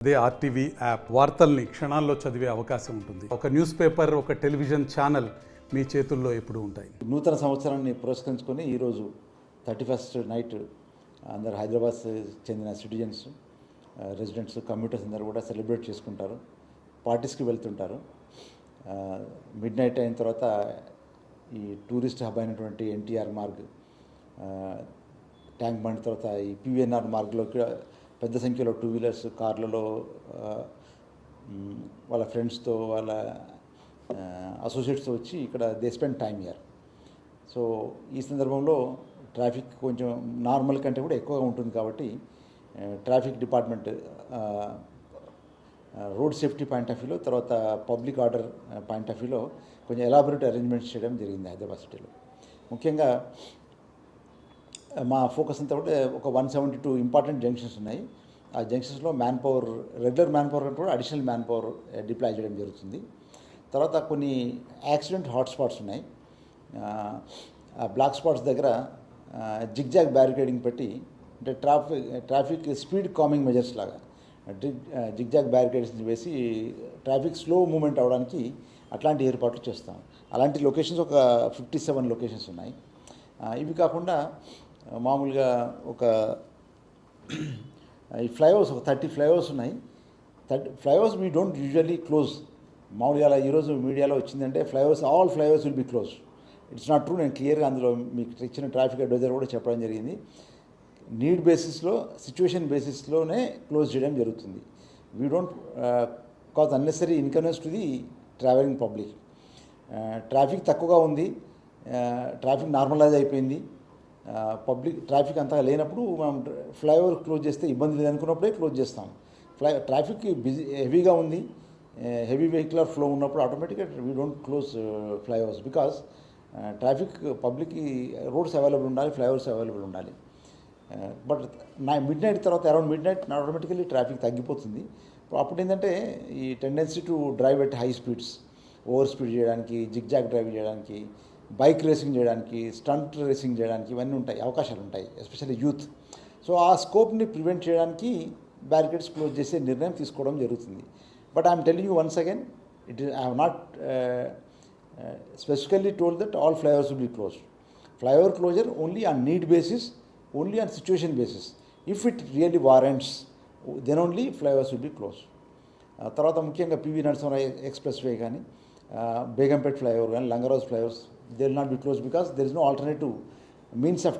అదే RTV app వార్తల్ని క్షణాల్లో చదివే అవకాశం ఉంటుంది. ఒక న్యూస్ పేపర్, ఒక టెలివిజన్ ఛానల్ మీ చేతుల్లో ఎప్పుడూ ఉంటాయి. నూతన సంవత్సరాన్ని పురస్కరించుకొని ఈరోజు 31st నైట్ అందరు హైదరాబాద్ చెందిన సిటిజన్స్, రెసిడెంట్స్, కమ్యూటర్స్ అందరూ కూడా సెలబ్రేట్ చేసుకుంటారు, పార్టీస్కి వెళ్తుంటారు. మిడ్ నైట్ అయిన తర్వాత ఈ టూరిస్ట్ హబ్ అయినటువంటి ఎన్టీఆర్ మార్గ్, ట్యాంక్ బండ్, తర్వాత ఈ పివిఎన్ఆర్ మార్గ్లోకి పెద్ద సంఖ్యలో టూ వీలర్స్, కార్లలో వాళ్ళ ఫ్రెండ్స్తో, వాళ్ళ అసోసియేట్స్తో వచ్చి ఇక్కడ they spend time year. So ఈ సందర్భంలో ట్రాఫిక్ కొంచెం నార్మల్ కంటే కూడా ఎక్కువగా ఉంటుంది కాబట్టి traffic department road safety point of వ్యూలో, తర్వాత పబ్లిక్ ఆర్డర్ పాయింట్ ఆఫ్ వ్యూలో కొంచెం ఎలాబొరేట్ అరేంజ్మెంట్స్ చేయడం జరిగింది హైదరాబాద్ సిటీలో. ముఖ్యంగా మా ఫోకస్ అంతా కూడా ఒక 172 ఇంపార్టెంట్ జంక్షన్స్ ఉన్నాయి. ఆ జంక్షన్స్లో man power, regular man power కంటే కూడా అడిషనల్ మ్యాన్ పవర్ డిప్లాయ్ చేయడం జరుగుతుంది. తర్వాత కొన్ని యాక్సిడెంట్ హాట్స్పాట్స్ ఉన్నాయి. ఆ బ్లాక్ స్పాట్స్ దగ్గర జిగ్జాగ్ బ్యారికేడింగ్ పెట్టి, అంటే ట్రాఫిక్ స్పీడ్ కామింగ్ మెజర్స్ లాగా జిగ్జాగ్ బ్యారికేడ్స్ వేసి ట్రాఫిక్ స్లో మూవ్మెంట్ అవ్వడానికి అట్లాంటి ఏర్పాట్లు చేస్తాం. అలాంటి లొకేషన్స్ ఒక 57 లొకేషన్స్ ఉన్నాయి. ఇవి కాకుండా మామూలుగా ఒక ఈ ఫ్లైఓవర్స్, ఒక 30 ఫ్లైఓవర్స్ ఉన్నాయి. 30 flyovers we don't usually close. మామూలుగా ఈరోజు మీడియాలో వచ్చిందంటే all flyovers will be close. It's not true. నేను క్లియర్గా అందులో మీకు ఇచ్చిన ట్రాఫిక్ అడ్వైజర్ కూడా చెప్పడం జరిగింది. నీడ్ బేసిస్లో, సిచ్యువేషన్ బేసిస్లోనే క్లోజ్ చేయడం జరుగుతుంది. We don't cause unnecessary inconvenience to the travelling public. Traffic తక్కువగా ఉంది, ట్రాఫిక్ నార్మలైజ్ అయిపోయింది, పబ్లిక్ ట్రాఫిక్ అంతగా లేనప్పుడు మనం ఫ్లైఓవర్ క్లోజ్ చేస్తే ఇబ్బంది లేదనుకున్నప్పుడే క్లోజ్ చేస్తాం. ట్రాఫిక్ హెవీగా ఉంది, హెవీ వెహికులర్ ఫ్లో ఉన్నప్పుడు ఆటోమేటిక్గా we don't close flyovers, because traffic పబ్లిక్కి రోడ్స్ అవైలబుల్ ఉండాలి, ఫ్లైఓవర్స్ అవైలబుల్ ఉండాలి. బట్ మిడ్ నైట్ తర్వాత around mid night automatically traffic తగ్గిపోతుంది. అప్పుడు ఏంటంటే ఈ tendency to drive at high speeds, over speed చేయడానికి, జిగ్జాగ్ డ్రైవ్ చేయడానికి, బైక్ రేసింగ్ చేయడానికి, స్టంట్ రేసింగ్ చేయడానికి ఇవన్నీ ఉంటాయి, అవకాశాలు ఉంటాయి, ఎస్పెషల్లీ యూత్. సో ఆ స్కోప్ని ప్రివెంట్ చేయడానికి బ్యారికేడ్స్ క్లోజ్ చేసే నిర్ణయం తీసుకోవడం జరుగుతుంది. But I'm telling you once again, I have not specifically told that all flyovers will be closed. Flyover closure only on need basis, only on situation basis. If it really warrants, then only flyovers will be close. తర్వాత ముఖ్యంగా PV Narasimharao express way కానీ, Begumpet flyover కానీ, Langar Houz flyovers, they will not be close because there is no alternative means of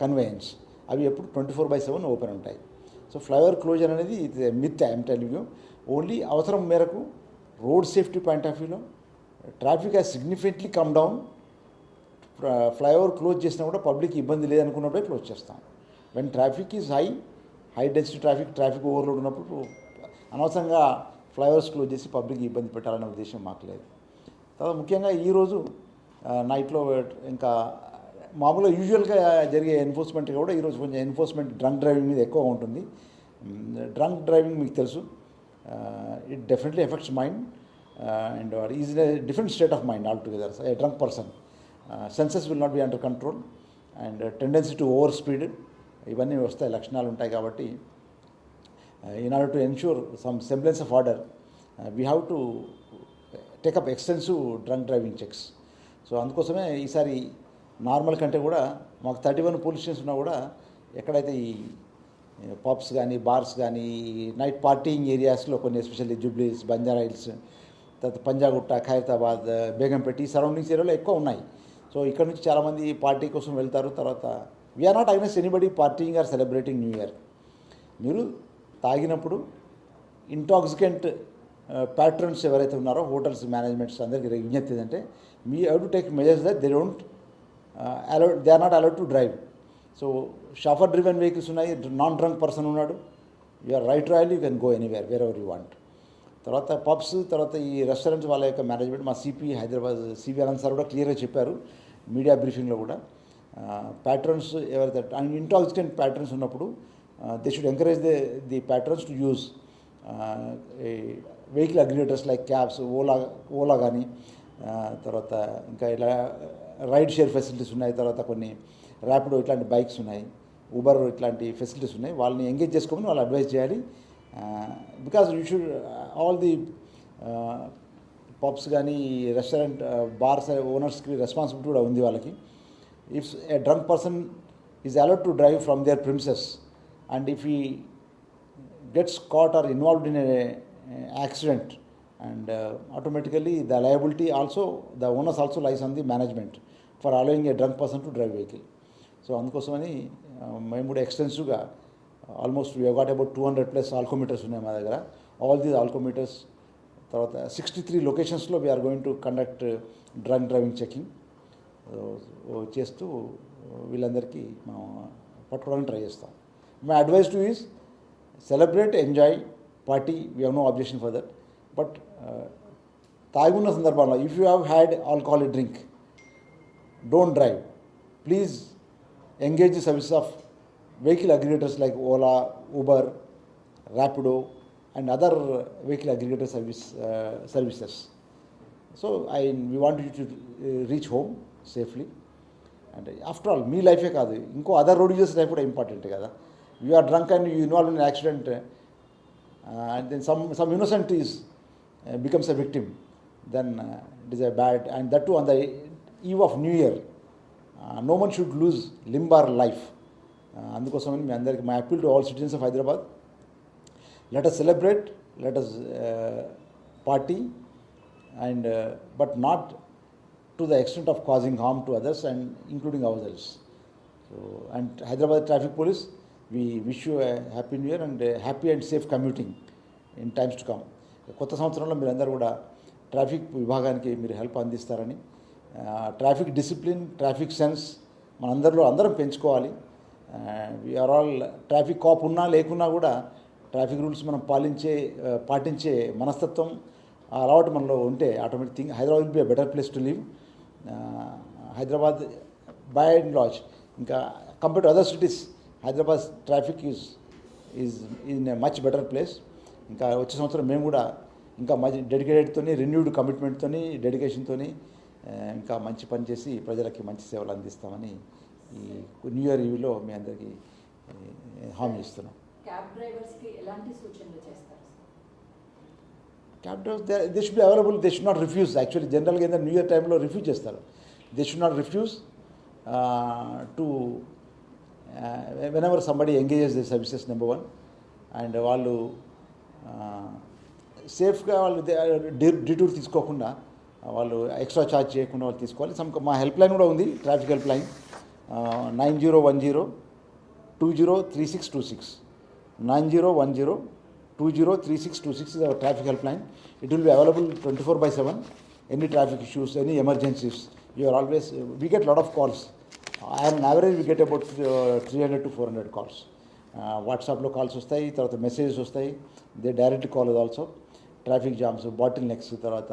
conveyance. అవి ఎప్పుడు 24/7 open ఉంటాయి. So flyover closure అనేది ఇది myth. I'm telling you, only అవసరం మేరకు రోడ్ సేఫ్టీ పాయింట్ ఆఫ్ వ్యూలో traffic has significantly come down. Flyover close చేసినా కూడా పబ్లిక్ ఇబ్బంది లేదనుకున్నప్పుడే క్లోజ్ చేస్తాం. When traffic is high density traffic overload ఉన్నప్పుడు అనవసరంగా ఫ్లైఓవర్స్ క్లోజ్ చేసి పబ్లిక్ ఇబ్బంది పెట్టాలనే ఉద్దేశం మాకు లేదు. తర్వాత ముఖ్యంగా ఈరోజు నైట్లో ఇంకా మామూలుగా యూజువల్గా జరిగే ఎన్ఫోర్స్మెంట్ కూడా ఈరోజు కొంచెం ఎన్ఫోర్స్మెంట్ డ్రంక్ డ్రైవింగ్ మీద ఎక్కువగా ఉంటుంది. డ్రంక్ డ్రైవింగ్ మీకు తెలుసు, it definitely effects mind and is a different state of mind all together. A drunk person senses will not be under control and tendency to over speed, ఇవన్నీ వస్తాయి, లక్షణాలు ఉంటాయి. కాబట్టి in order to ensure some semblance of order, we have to take up extensive drunk driving checks. So అందుకోసమే ఈసారి normal కంటే కూడా మాకు 31 పోలీస్ స్టేషన్స్ ఉన్నా కూడా ఎక్కడైతే ఈ పబ్స్ కానీ, బార్స్ కానీ, నైట్ పార్టీయింగ్ ఏరియాస్లో కొన్ని, ఎస్పెషల్లీ జూబ్లీస్, బంజారా హిల్స్, తర్వాత పంజాగుట్ట, ఖైరతాబాద్, బేగంపేట, ఈ సరౌండింగ్స్ ఏరియాలో ఎక్కువ ఉన్నాయి. సో ఇక్కడ నుంచి చాలామంది పార్టీ కోసం వెళ్తారు. తర్వాత we're not against anybody partying or celebrating new year. మీరు తాగినప్పుడు ఇంటాక్సికెంట్ ప్యాట్రన్స్ ఎవరైతే ఉన్నారో హోటల్స్ మేనేజ్మెంట్స్ అందరికీ విజ్ఞప్తి ఏంటంటే, మీ have to take measures that they are not allowed to drive. So chauffeur driven vehicles ఉన్నాయి, నాన్ డ్రంక్ పర్సన్ ఉన్నాడు, you're right royal, you can go anywhere wherever you want. తర్వాత pubs, తర్వాత ఈ restaurants వాళ్ళ యొక్క management, మా CP Hyderabad CV Anant sir కూడా క్లియర్గా చెప్పారు మీడియా బ్రీఫింగ్లో కూడా. ప్యాట్రన్స్ ఎవరైతే ఇంటాక్సికెంట్ ప్యాట్రన్స్ ఉన్నప్పుడు they should encourage the patrons to use vehicle aggregators like cabs, Ola కానీ, తర్వాత ఇంకా ఇలా రైడ్ షేర్ ఫెసిలిటీస్ ఉన్నాయి, తర్వాత కొన్ని ర్యాపిడో ఇట్లాంటి బైక్స్ ఉన్నాయి, ఊబర్ ఇట్లాంటి ఫెసిలిటీస్ ఉన్నాయి. వాళ్ళని ఎంగేజ్ చేసుకోమని వాళ్ళు అడ్వైజ్ చేయాలి. Because you should all the pubs కానీ రెస్టారెంట్ బార్స్ ఓనర్స్కి రెస్పాన్సిబిలిటీ కూడా ఉంది వాళ్ళకి. If a drunk person is allowed to drive from there premises and if ఈ gets caught or involved in a accident, and automatically the liability also, the onus also lies on the management for allowing a drunk person to drive vehicle. So అందుకోసమని మేము కూడా ఎక్స్టెన్సివ్గా almost we got about 200+ alcometers ఉన్నాయి మా దగ్గర. All these alcometers తర్వాత 63 లొకేషన్స్లో we're going to conduct driving checking చేస్తూ వీళ్ళందరికీ మనం పట్టుకోవడానికి ట్రై చేస్తాం. My advice to is celebrate, enjoy, party, we have no objection for that. But తాగున్న సందర్భంలో if you have had alcoholic drink, don't drive. Please engage the services of vehicle aggregators like Ola, Uber, Rapido and other vehicle aggregator services. So we want you to reach home safely. And after all, మీ లైఫే కాదు, ఇంకో other road users life కూడా important కదా. You are drunk and you involved in an accident, and then some innocent becomes a victim, then it is a bad, and that too on the eve of New Year. No one should lose limb or life. అందుకోసమని మీ అందరికి my appeal to all citizens of Hyderabad, let us celebrate, let us party, and but not to the extent of causing harm to others and including ourselves. So, and Hyderabad Traffic Police, we wish you a happy new year and a happy and safe commuting in times to come. కొత్త సంవత్సరంలో మీరందరూ కూడా traffic విభాగానికి మీరు help అందిస్తారని, traffic discipline, traffic sense అందరం పెంచుకోవాలి. We are all traffic cap ఉన్నా లేకున్నా కూడా ట్రాఫిక్ రూల్స్ మనం పాటించే మనస్తత్వం అలవాటు మనలో ఉంటే automatic thing Hyderabad will be a better place to live. Hyderabad by and large ఇంకా compare to other cities, Hyderabad traffic is in a much better place. ఇంకా వచ్చే సంవత్సరం మేము కూడా ఇంకా మంచి డెడికేటెడ్తోని, రెన్యూడ్ కమిట్మెంట్తోని, డెడికేషన్తోని ఇంకా మంచి పని చేసి ప్రజలకి మంచి సేవలు అందిస్తామని ఈ న్యూ ఇయర్ ఈవ్లో మీ అందరికీ హామీ ఇస్తున్నాం. క్యాబ్ డ్రైవర్స్కి ఎలాంటి సూచనలు చేస్తారు? Cab drivers they should be available, they should not refuse. Actually జనరల్గా ఏంటంటే న్యూ ఇయర్ టైంలో రిఫ్యూజ్ చేస్తారు. They should not refuse to whenever somebody engages the services, number one, and వాళ్ళు సేఫ్గా వాళ్ళు డిటూర్ తీసుకోకుండా, వాళ్ళు ఎక్స్ట్రా ఛార్జ్ చేయకుండా వాళ్ళు తీసుకోవాలి. మా హెల్ప్ లైన్ కూడా ఉంది, traffic help line 9010203626 9010203626 is our traffic helpline. It will be available 24/7. Any traffic issues, any emergencies, you are always, we get a lot of calls. On average we get about 300 to 400 calls. వాట్సాప్లో calls వస్తాయి, తర్వాత messages వస్తాయి, they direct call also. Traffic jams, bottlenecks, తర్వాత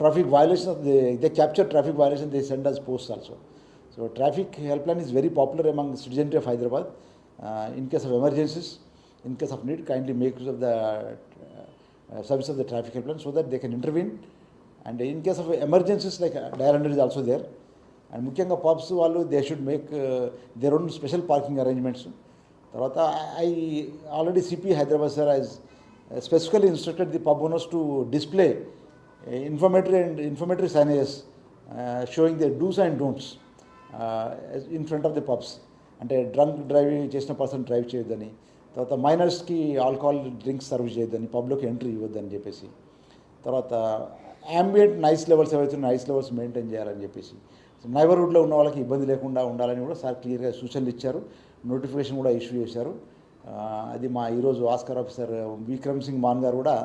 traffic violation, they capture traffic violation, they send us post also. So traffic helpline is very popular among citizenry of Hyderabad. In case of emergencies, in case of need, kindly make use of the service of the traffic helpline so that they can intervene. And in case of emergencies, like dial 100 is also there. And ముఖ్యంగా pubs వాళ్ళు they should make their own special parking arrangements. తర్వాత I already CP Hyderabad sir has specifically instructed the pub owners to display informatory signages showing the do's and don'ts in front of the pubs. అంటే drunk driving చేసిన person drive చేయొద్దని, తర్వాత మైనర్స్కి alcohol drinks serve చేయొద్దని, పబ్లోకి entry ఇవ్వద్దని చెప్పేసి, తర్వాత ambient noise levels ఏవైతే noise levels maintain చేయాలని చెప్పేసి, నైబర్హుడ్లో ఉన్న వాళ్ళకి ఇబ్బంది లేకుండా ఉండాలని కూడా సార్ క్లియర్గా సూచనలు ఇచ్చారు, నోటిఫికేషన్ కూడా ఇష్యూ చేశారు. అది మా ఈరోజు ఆస్కార్ ఆఫీసర్ విక్రమ్ సింగ్ మాన్ గారు కూడా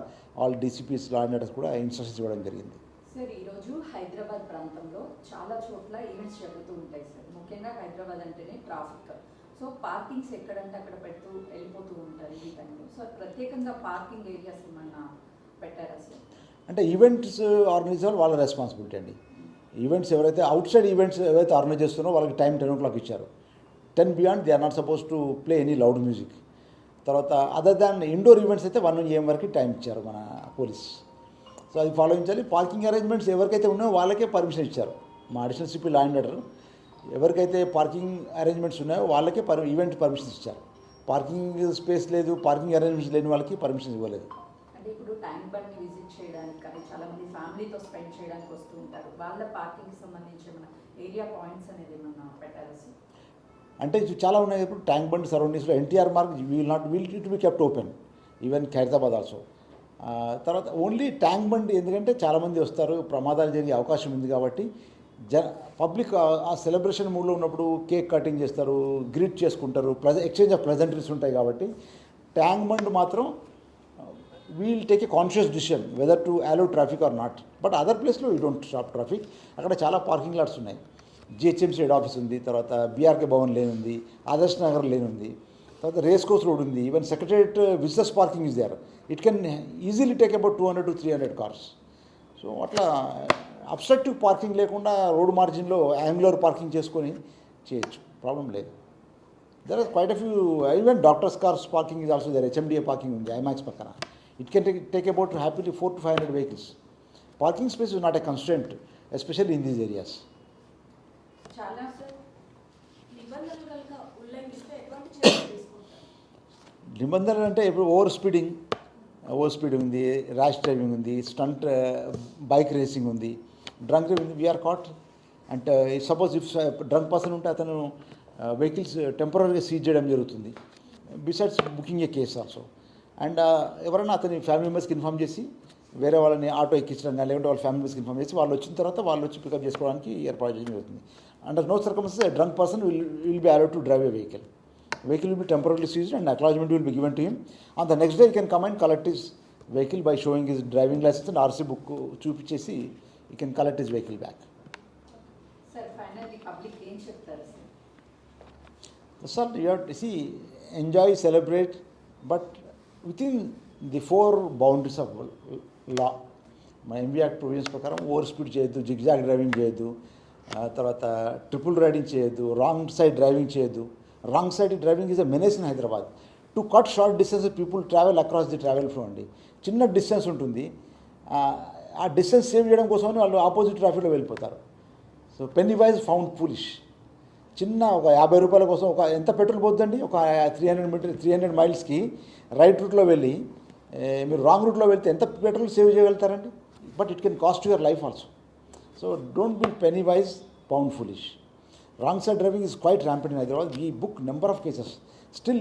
all DCPs law and orders కూడా ఇన్స్ట్రక్షన్స్ ఇవ్వడం జరిగింది. సార్, ఈరోజు హైదరాబాద్ ప్రాంతంలో చాలా చోట్ల ఈవెంట్స్ జరుగుతూ ఉంటాయి సార్. ముఖ్యంగా హైదరాబాద్ అంటేనే ట్రాఫిక్. సో పార్కింగ్స్ ఎక్కడంటే అక్కడ పెడుతూ వెళ్ళిపోతూ ఉంటారు ఈ టైంలో. సో ప్రత్యేకంగా పార్కింగ్ ఏరియాస్ ఏమన్నా పెట్టారా సార్? అంటే ఈవెంట్స్ ఆర్గనైజ్ వాళ్ళ రెస్పాన్సిబిలిటీ అండి. ఈవెంట్స్ ఎవరైతే అవుట్ సైడ్ ఈవెంట్స్ ఎవరైతే ఆర్గనైజ్ చేస్తున్నారో వాళ్ళకి టైం 10 o'clock ఇచ్చారు. 10 beyond they are not suppose to play any loud music. తర్వాత అదర్ దాన్ ఇండోర్ ఈవెంట్స్ అయితే 1 AM వరకు టైం ఇచ్చారు మన పోలీస్. సో అది ఫాలో చేయాలి. పార్కింగ్ అరేంజ్మెంట్స్ ఎవరికైతే ఉన్నాయో వాళ్ళకే పర్మిషన్ ఇచ్చారు. మా additional CP law and order ఎవరికైతే పార్కింగ్ అరేంజ్మెంట్స్ ఉన్నాయో వాళ్ళకే ఈవెంట్ పర్మిషన్స్ ఇచ్చారు. పార్కింగ్ స్పేస్ లేదు, పార్కింగ్ అరేంజ్మెంట్స్ లేని వాళ్ళకి పర్మిషన్ ఇవ్వలేదు. అంటే ఇప్పుడు ట్యాంక్ బండ్ని విజిట్ చేయడానికి కానీ చాలా మంది ఫ్యామిలీతో స్పెండ్ చేయడానికి వస్తూ ఉంటారు. వాళ్ళ పార్కింగ్కి సంబంధించి ఏమైనా ఏరియా పాయింట్స్ అనేది ఏమన్నా పెట్టాలి సార్? అంటే ఇది చాలా ఉన్నాయి. ఇప్పుడు ట్యాంక్ బండ్ సరౌండింగ్స్లో NTR Marg will it be kept open, even Khairatabad also. తర్వాత ఓన్లీ ట్యాంక్ బండ్ ఎందుకంటే చాలామంది వస్తారు, ప్రమాదాలు జరిగే అవకాశం ఉంది కాబట్టి పబ్లిక్ ఆ సెలబ్రేషన్ మూడ్లో ఉన్నప్పుడు కేక్ కటింగ్ చేస్తారు, గ్రీట్ చేసుకుంటారు, ఎక్స్చేంజ్ ఆఫ్ ప్రెజెంటరీస్ ఉంటాయి కాబట్టి ట్యాంక్ బండ్ మాత్రం we'll take a conscious decision whether to allow traffic or not. But other ప్లేస్లో యూ డోంట్ స్టాప్ ట్రాఫిక్. అక్కడ చాలా పార్కింగ్ లాట్స్ ఉన్నాయి. జిహెచ్ఎంసీ హెడ్ ఆఫీస్ ఉంది, తర్వాత బీఆర్కే భవన్ లేన్ ఉంది, ఆదర్శ్ నగర్ లేన్ ఉంది, తర్వాత రేస్ కోర్స్ రోడ్ ఉంది, even secretariat visitors parking is there. It can easily take about 200 to 300 cars. So అట్లా అబ్స్ట్రక్టివ్ పార్కింగ్ లేకుండా రోడ్ మార్జిన్లో యాంగులర్ పార్కింగ్ చేసుకొని చేయొచ్చు, ప్రాబ్లం లేదు. There are quite a few, even doctors cars parking is also there. HMDA parking ఉంది IMAX పక్కన. It can take about happily 400 to 500 vehicles. Parking space is not a constraint especially in these areas. చాలా sir నిబంధనలు కనుక ఉల్లంఘిస్తే ఎటువంటి చర్యలు తీసుకుంటారు? నిబంధనలు అంటే ఇప్పుడు ఓవర్ స్పీడ్ ఉంది, ర్యాష్ డ్రైవింగ్ ఉంది, స్టంట్ బైక్ రేసింగ్ ఉంది, drunk driving. We're caught. And suppose if drunk person ఉంటే అతను వెహికల్స్ టెంపరీగా సీజ్ చేయడం జరుగుతుంది. Besides booking a case also. And ఎవరైనా అతని ఫ్యామిలీ మెంబర్స్కి ఇన్ఫామ్ చేసి వేరే వాళ్ళని ఆటో ఎక్కించడం కానీ లేకుంటే వాళ్ళ ఫ్యామిలీ మెంబర్స్కి ఇన్ఫామ్ చేసి వాళ్ళు వచ్చిన తర్వాత వాళ్ళు వచ్చి పికప్ చేసుకోవడానికి ఏర్పాటు చేయడం జరుగుతుంది. Under no circumstances drunk person will be allowed to drive a vehicle. Vehicle will be temporarily seized and acknowledgement will be given to him. On the next day, he can come and collect his vehicle by showing his driving license and RC book. చూపించేసి he can collect his vehicle back. Sir finally public ఏం చెప్తారు sir? Sir, you have to see, enjoy, celebrate, but within the four boundaries of law. మన MB act provisions ప్రకారం over speed చేయొద్దు, zigzag driving చేయొద్దు, తర్వాత triple riding చేయొద్దు, wrong side driving చేయొద్దు. Wrong side driving is a menace in Hyderabad. To cut short distance people travel across the travel flow అండి. చిన్న distance ఉంటుంది, ఆ డిస్టెన్స్ సేవ్ చేయడం కోసమని వాళ్ళు ఆపోజిట్ ట్రాఫిక్లో వెళ్ళిపోతారు. So penny wise found foolish. చిన్న ఒక 50 రూపాయల కోసం ఒక ఎంత పెట్రోల్ పోతుందండి? ఒక 300 మైల్స్కి రైట్ రూట్లో వెళ్ళి మీరు రాంగ్ రూట్లో వెళ్తే ఎంత పెట్రోల్ సేవ్ చేయగలుగుతారండి? But it can cost your life also. So don't be penny wise pound foolish. Wrong side driving is quite rampant in Hyderabad. We book number of cases. Still,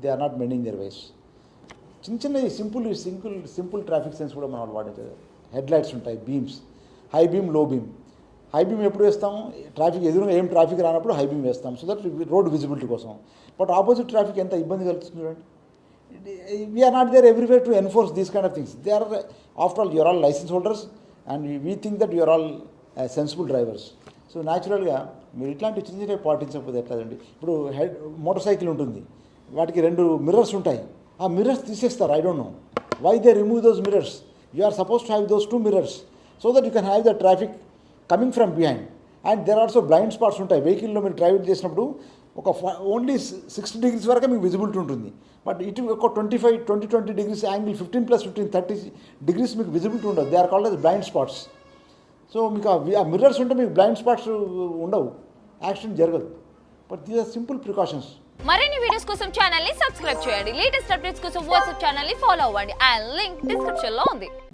they are not mending their ways. చిన్న simple traffic sense కూడా మనం వాడించాలి. Headlights ఉంటాయి, beams, high beam, low beam. High beam ఎప్పుడు వేస్తాము? Traffic ఎదురుగా ఏం traffic రానప్పుడు హై బీమ్ వేస్తాం, సో దట్ రోడ్ విజిబిలిటీ కోసం. బట్ ఆపోజిట్ ట్రాఫిక్ ఎంత ఇబ్బంది కలుగుతుంది చూడండి. We're not there everywhere to enforce these kind of things. They are after all you're all licence holders and we think that you're all sensible drivers. So న్యాచురల్గా మీరు ఇట్లాంటి చిన్న పాటించకపోతే ఎట్లాదండి? ఇప్పుడు మోటార్ సైకిల్ ఉంటుంది, వాటికి 2 మిర్రర్స్ ఉంటాయి. ఆ మిర్రర్స్ తీసేస్తారు. I don't know why they remove those mirrors. You are suppose to have those 2 mirrors so that you can have the traffic coming from behind. And there also blind spots ఉంటాయి. వెహికల్లో మీరు drive చేసినప్పుడు ఒక only 60 degrees వరకు మీకు visibility ఉంటుంది. But ఇటు ఒక 20 degrees యాంగిల్ 15+15 30 degrees మీకు విజిబిలిటీ ఉండదు. They are called as blind spots. So మీకు ఆ మిర్రర్స్ ఉంటే మీకు బ్లైండ్ స్పాట్స్ ఉండవు, యాక్సిడెంట్ జరగదు. But these are simple precautions. మరిన్ని వీడియోస్ కోసం ఛానల్ ని సబ్స్క్రైబ్ చేయండి. లేటెస్ట్ అప్డేట్స్ కోసం వాట్సాప్ ఛానల్ ని ఫాలో అవ్వండి. ఆ లింక్ డిస్క్రిప్షన్ లో ఉంది.